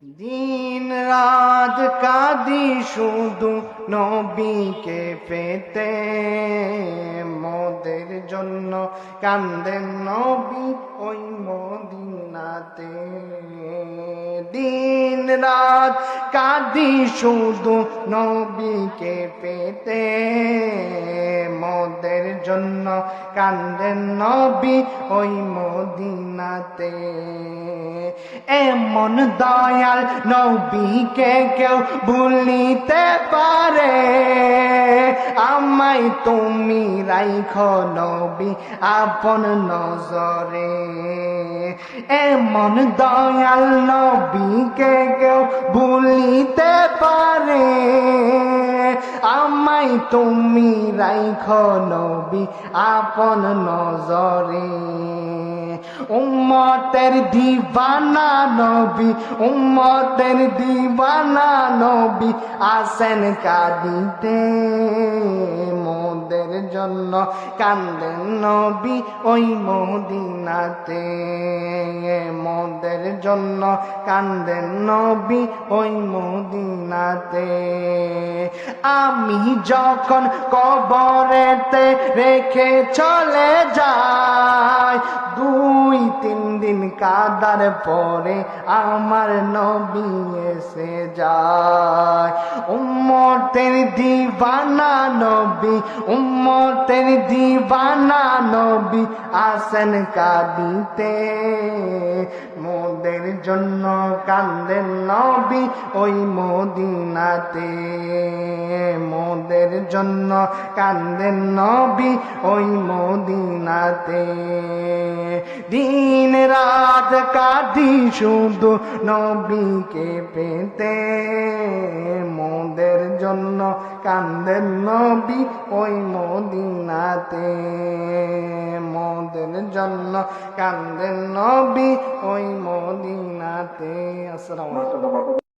দিন রাত কাঁদি শুধু নবীকে পেতে, মোদের জন্য কান্দেন নবী ওই মদিনাতে। দিন রাত কাঁদি শুধু নবীকে পেতে, মোদের জন্য কান্দেন নবী ওই মদিনাতে। এমন দয়াল নবীকে কেউ ভুলিতে পারে, আমায় তুমি রাইখো নবী আপন নজরে। এমন দয়াল নবীকে কেউ ভুলিতে পারে, আমায় তুমি রাইখো নবী আপন নজরে। উম্মতের দিবানা নবী, উম্মতের দিবানা নবী আসেন কাঁদিতে, মোদের জন্য কান্দেন নবী ওই মদিনাতে। মোদের জন্য কান্দেন নবী ওই মদিনাতে। আমি যখন কবরেতে রেখে চলে যাই, 2-3 দিন কাদার পরে আমার নবী এসে যায়। উম্মতের দিবানা নবী, উম্মতের দিবানা নবী আসেন কাঁদিতে, মোদের জন্য কান্দেন নবী ওই মদিনাতে। মোদের জন্য কান্দেন নবী ওই মদিনাতে। দিন রাত কাঁদি শুধু নবীকে পেতে, মোদের জন্য কান্দেন নবী ওই মদিনাতে। মোদের জন্য কান্দেন নবী ওই মদিনাতে। আসসালামু আলাইকুম।